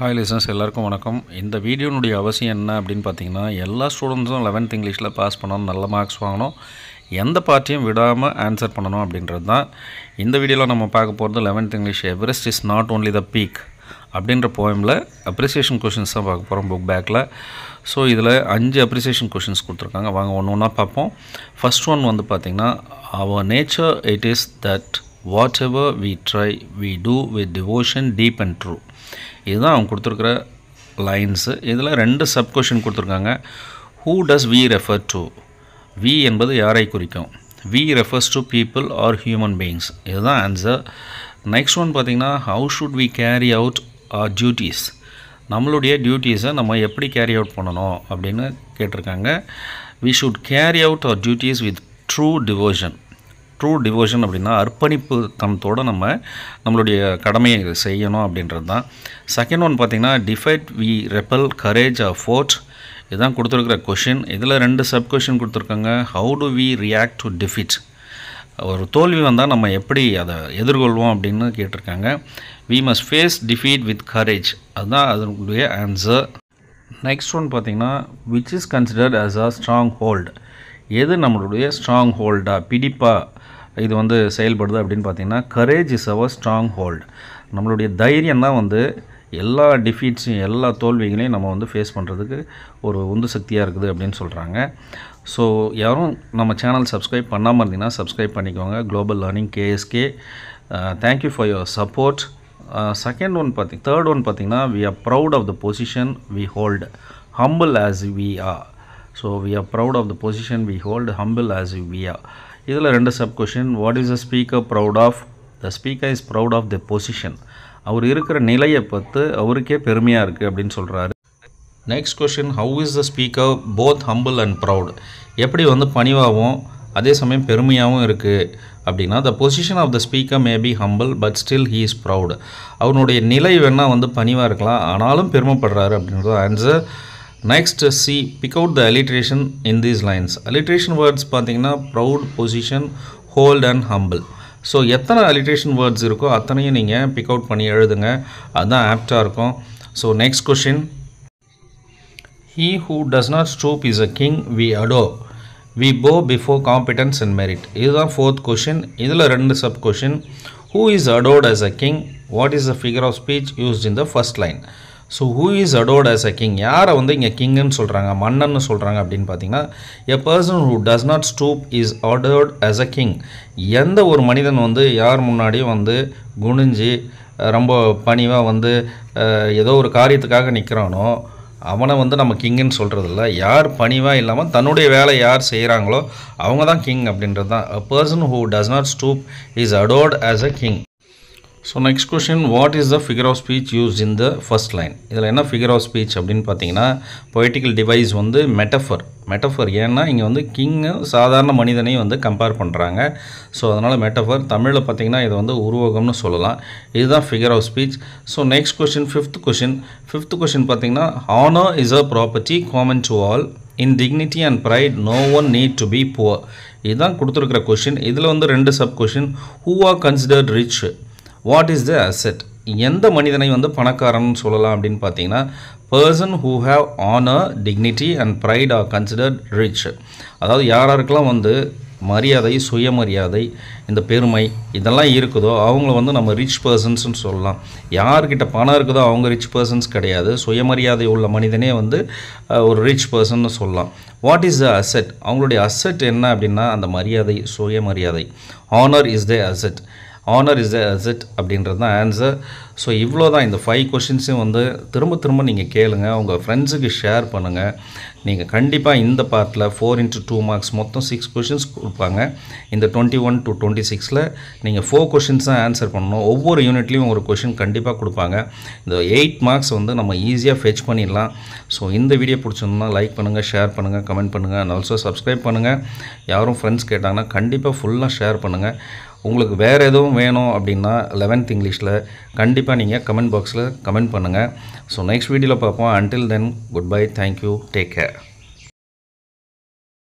Hi listeners எல்லாருக்கும் வணக்கம். இந்த வீடியோனுடைய அவசியம் என்ன அப்படின்னு பார்த்தீங்கன்னா, எல்லா ஸ்டூடெண்ட்ஸும் 11th இங்கிலீஷில் பாஸ் பண்ணணும், நல்ல மார்க்ஸ் வாங்கணும், எந்த பார்ட்டியும் விடாமல் ஆன்சர் பண்ணணும் அப்படின்றது தான் இந்த வீடியோவில் நம்ம பார்க்க போகிறது. 11th English Everest is not only the peak அப்படின்ற போயமில் அப்ரிசியேஷன் கொஷின்ஸ் தான் பார்க்க போகிறோம் புக் பேக்கில். ஸோ இதில் 5 அப்ரிசியேஷன் கொஷின்ஸ் கொடுத்துருக்காங்க. வாங்க ஒன்று ஒன்றா பார்ப்போம். ஃபர்ஸ்ட் ஒன் வந்து பார்த்திங்கன்னா, our nature it is that whatever we try we do with devotion deep and true. இதுதான் அவங்க கொடுத்துருக்குற லைன்ஸு. இதில் 2 சப் கொஷின் கொடுத்துருக்காங்க. Who does we refer to? We என்பது யாரை குறிக்கும்? We refers to people or human beings. இதுதான் answer. Next one பார்த்திங்கன்னா, how should we carry out our duties? நம்மளுடைய டியூட்டிஸை நம்ம எப்படி கேரி அவுட் பண்ணணும் அப்படின்னு கேட்டிருக்காங்க. We should carry out our duties with true devotion. True devotion அப்படின்னா அர்ப்பணிப்பு தனத்தோடு நம்மளுடைய கடமையை செய்யணும் அப்படின்றது தான். செகண்ட் ஒன் பார்த்திங்கன்னா, defeat we repel courage our forte. இதுதான் கொடுத்துருக்குற கொஷின். இதில் 2 சப் கொஷின் கொடுத்துருக்காங்க. How do we react to defeat? ஒரு தோல்வி வந்தால் நம்ம எப்படி அதை எதிர்கொள்வோம் அப்படின்னு கேட்டிருக்காங்க. We must face defeat with courage. அதுதான் அதனுடைய ஆன்சர். நெக்ஸ்ட் ஒன் பார்த்திங்கன்னா, which is considered as a stronghold? எது நம்மளுடைய ஸ்ட்ராங் ஹோல்டா, பிடிப்பா இது வந்து செயல்படுது அப்படின்னு பார்த்திங்கன்னா, courage is our stronghold. நம்மளுடைய தைரியம் தான் எல்லா டிஃபீட்ஸையும் எல்லா தோல்விகளையும் நம்ம ஃபேஸ் பண்ணுறதுக்கு ஒரு உந்து சக்தியாக இருக்குது அப்படின்னு சொல்கிறாங்க. ஸோ யாரும் நம்ம சேனல் சப்ஸ்கிரைப் பண்ணாமல் இருந்தீங்கன்னா சப்ஸ்கிரைப் பண்ணிக்கோங்க. Global learning KSK. Thank you for your support. Third one பார்த்திங்கன்னா, we are proud of the position we hold, humble as we are. So we are proud of the position we hold, humble as we are. இதில் 2 sub question. What is the speaker proud of? The speaker is proud of the position. அவர் இருக்கிற நிலையை பார்த்து அவருக்கே பெருமையாக இருக்குது அப்படின்னு சொல்கிறாரு. Next question, how is the speaker both humble and proud? எப்படி பணிவாகவும் அதே சமயம் பெருமையாகவும் இருக்குது அப்படின்னா, the position of the speaker may be humble but still he is proud. அவனுடைய நிலை வேணால் பணிவாக இருக்கலாம், ஆனாலும் பெருமைப்படுறாரு அப்படின்றது answer. Next C, pick out the alliteration in these lines. Alliteration words பார்த்திங்கன்னா proud, position, hold and humble. So எத்தனை அலிட்ரேஷன் வேர்ட்ஸ் இருக்கோ அத்தனையும் நீங்கள் பிக் அவுட் பண்ணி எழுதுங்க, அதுதான் ஆப்டாக இருக்கும். So next question, he who does not stoop is a king we adore, we bow before competence and merit. இதுதான் 4th கொஷின். இதில் 2 sub question. Who is adored as a king? What is the figure of speech used in the first line? So who is adored as a king? யாரை இங்கே கிங்குன்னு சொல்கிறாங்க, மன்னன்னு சொல்கிறாங்க அப்படின்னு பார்த்தீங்கன்னா, a person who does not stoop is adored as a king. எந்த ஒரு மனிதன் யார் முன்னாடியும் குனிஞ்சு ரொம்ப பணிவாக ஏதோ ஒரு காரியத்துக்காக நிற்கிறானோ அவனை நம்ம கிங்குன்னு சொல்கிறதில்ல. யார் பணிவாக இல்லாமல் தன்னுடைய வேலை யார் செய்கிறாங்களோ அவங்க தான் கிங் அப்படின்றது தான். A person who does not stoop is adored as a king. So next question, what is the figure of speech use in the first line? இதில் என்ன ஃபிகர் ஆஃப் ஸ்பீச் அப்படின்னு பார்த்தீங்கன்னா, பொய்டிக்கல் டிவைஸ் மெட்டஃபர். ஏன்னா இங்கே king சாதாரண மனிதனையும் compare பண்ணுறாங்க. So அதனால் மெட்டஃபர். தமிழில் பார்த்தீங்கன்னா இது உருவகம்னு சொல்லலாம். இதுதான் figure of speech. So next question, fifth question பார்த்தீங்கன்னா, honour is a property common to all, in dignity and pride no one need to be poor. இதுதான் கொடுத்துருக்கிற கொஷின். இதில் 2 sub question. Who are considered rich? What is the asset? எந்த மனிதனை பணக்காரன்னு சொல்லலாம் அப்படின்னு பார்த்தீங்கன்னா, person who have honour, dignity and pride are considered rich. அதாவது யாராருக்கெல்லாம் மரியாதை, சுயமரியாதை, இந்த பெருமை இதெல்லாம் இருக்குதோ அவங்கள நம்ம ரிச் பர்சன்ஸ்னு சொல்லலாம். யார்கிட்ட பணம் இருக்குதோ அவங்க ரிச் பர்சன்ஸ் கிடையாது. சுயமரியாதை உள்ள மனிதனே ஒரு ரிச் பர்சன்னு சொல்லலாம். What is the asset? அவங்களுடைய அசெட் என்ன அப்படின்னா அந்த மரியாதை, சுயமரியாதை. Honour is the asset. Honour is the asset அப்படின்றது தான் ஆன்சர். ஸோ இவ்வளோ தான். இந்த 5 கொஷின்ஸையும் திரும்ப நீங்கள் கேளுங்க, உங்கள் ஃப்ரெண்ட்ஸுக்கு ஷேர் பண்ணுங்கள். நீங்கள் கண்டிப்பாக இந்த பார்ட்டில் 4 into 2 மார்க்ஸ் மொத்தம் 6 கொஷின்ஸ் கொடுப்பாங்க. இந்த 21 to 26ல் நீங்கள் 4 கொஷின்ஸ் தான் ஆன்சர் பண்ணணும். ஒவ்வொரு யூனிட்லேயும் ஒரு கொஷின் கண்டிப்பாக கொடுப்பாங்க. இந்த 8 மார்க்ஸ் நம்ம ஈஸியாக ஃபெச் பண்ணிடலாம். ஸோ இந்த வீடியோ பிடிச்சிருந்தா லைக் பண்ணுங்கள், ஷேர் பண்ணுங்கள், கமெண்ட் பண்ணுங்கள், அண்ட் ஆல்சோ சப்ஸ்கிரைப் பண்ணுங்கள். யாரும் ஃப்ரெண்ட்ஸ் கேட்டாங்கன்னா கண்டிப்பாக ஃபுல்லாக ஷேர் பண்ணுங்கள். உங்களுக்கு வேறு எதுவும் வேணும் அப்படின்னா 11th இங்கிலீஷில் கண்டிப்பாக நீங்கள் கமெண்ட் பாக்ஸில் கமெண்ட் பண்ணுங்கள். ஸோ நெக்ஸ்ட் வீடியோவில் பார்ப்போம். Until then good bye, thank you, take care.